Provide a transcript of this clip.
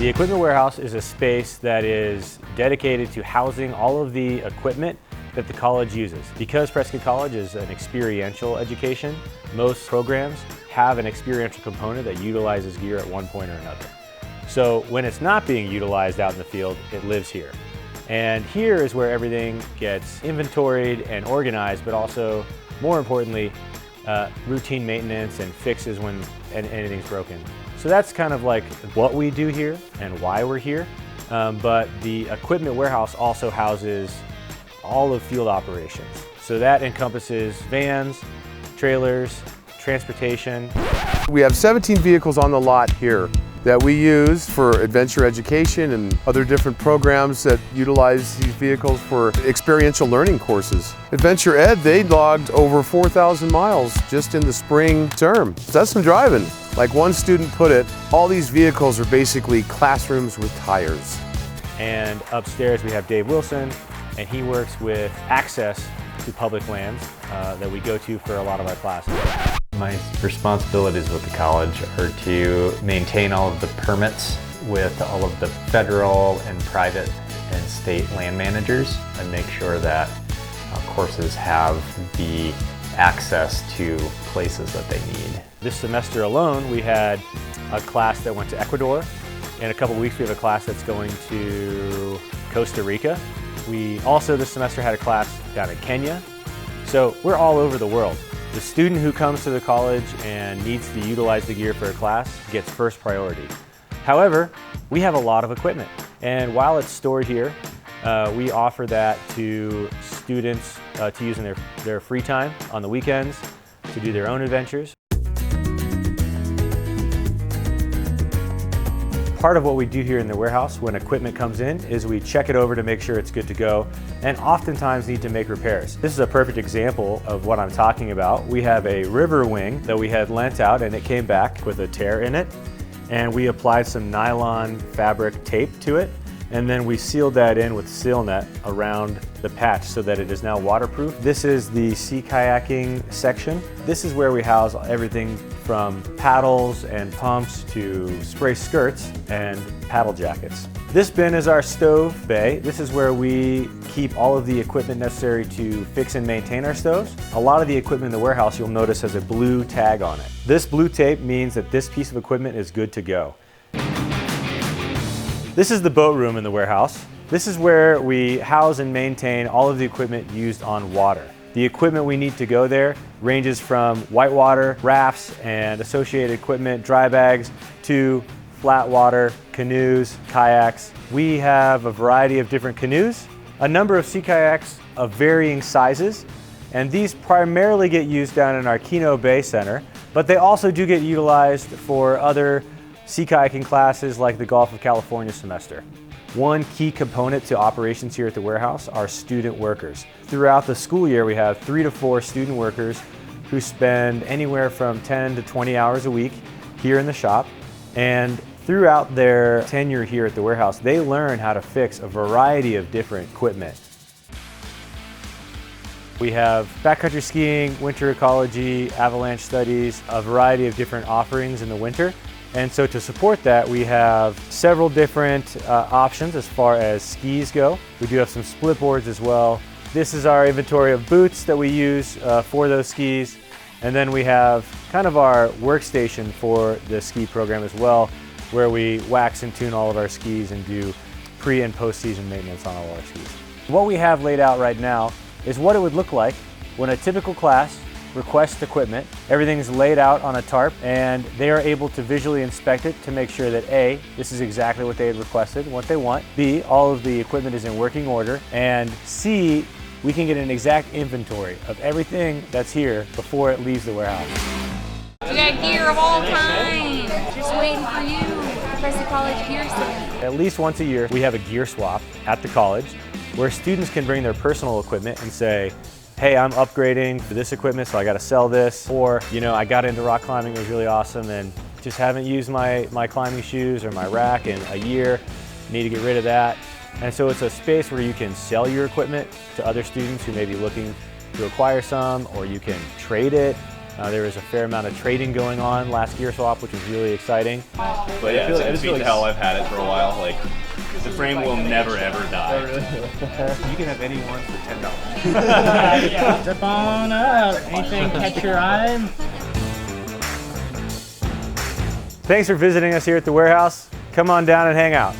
The equipment warehouse is a space that is dedicated to housing all of the equipment that the college uses. Because Prescott College is an experiential education, most programs have an experiential component that utilizes gear at one point or another. So when it's not being utilized out in the field, it lives here. And here is where everything gets inventoried and organized, but also, more importantly, routine maintenance and fixes when anything's broken. So that's kind of like what we do here and why we're here. But the equipment warehouse also houses all of field operations. So that encompasses vans, trailers, transportation. We have 17 vehicles on the lot here that we use for adventure education and other different programs that utilize these vehicles for experiential learning courses. Adventure Ed, they logged over 4,000 miles just in the spring term. That's some driving. Like one student put it, all these vehicles are basically classrooms with tires. And upstairs we have Dave Wilson, and he works with access to public lands that we go to for a lot of our classes. My responsibilities with the college are to maintain all of the permits with all of the federal and private and state land managers and make sure that courses have the access to places that they need. This semester alone, we had a class that went to Ecuador. In a couple weeks, we have a class that's going to Costa Rica. We also this semester had a class down in Kenya. So we're all over the world. The student who comes to the college and needs to utilize the gear for a class gets first priority. However, we have a lot of equipment, and while it's stored here, we offer that to students to use in their free time on the weekends, to do their own adventures. Part of what we do here in the warehouse when equipment comes in is we check it over to make sure it's good to go, and oftentimes need to make repairs. This is a perfect example of what I'm talking about. We have a river wing that we had lent out and it came back with a tear in it, and we applied some nylon fabric tape to it, and then we sealed that in with seal net around the patch so that it is now waterproof. This is the sea kayaking section. This is where we house everything from paddles and pumps to spray skirts and paddle jackets. This bin is our stove bay. This is where we keep all of the equipment necessary to fix and maintain our stoves. A lot of the equipment in the warehouse you'll notice has a blue tag on it. This blue tape means that this piece of equipment is good to go. This is the boat room in the warehouse. This is where we house and maintain all of the equipment used on water. The equipment we need to go there ranges from whitewater, rafts and associated equipment, dry bags, to flat water, canoes, kayaks. We have a variety of different canoes, a number of sea kayaks of varying sizes, and these primarily get used down in our Keno Bay Center, but they also do get utilized for other sea kayaking classes like the Gulf of California semester. One key component to operations here at the warehouse are student workers. Throughout the school year, we have 3 to 4 student workers who spend anywhere from 10 to 20 hours a week here in the shop. And throughout their tenure here at the warehouse, they learn how to fix a variety of different equipment. We have backcountry skiing, winter ecology, avalanche studies, a variety of different offerings in the winter. And so to support that, we have several different options as far as skis go. We do have some split boards as well. This is our inventory of boots that we use for those skis. And then we have kind of our workstation for the ski program as well, where we wax and tune all of our skis and do pre and post-season maintenance on all of our skis. What we have laid out right now is what it would look like when a typical class requests equipment. Everything's laid out on a tarp and they are able to visually inspect it to make sure that A, this is exactly what they had requested, what they want, B, all of the equipment is in working order, and C, we can get an exact inventory of everything that's here before it leaves the warehouse. We got gear of all kinds, just waiting for you, Prescott College Gear Center. At least once a year, we have a gear swap at the college where students can bring their personal equipment and say, hey, I'm upgrading to this equipment, so I got to sell this. Or, you know, I got into rock climbing, it was really awesome, and just haven't used my climbing shoes or my rack in a year. Need to get rid of that. And so it's a space where you can sell your equipment to other students who may be looking to acquire some, or you can trade it. There was a fair amount of trading going on last gear swap, which was really exciting. But yeah, I just feel like hell. I've had it for a while. Like, the frame will never ever die. You can have any one for $10. Step on up. Anything catch your eye? Thanks for visiting us here at the warehouse. Come on down and hang out.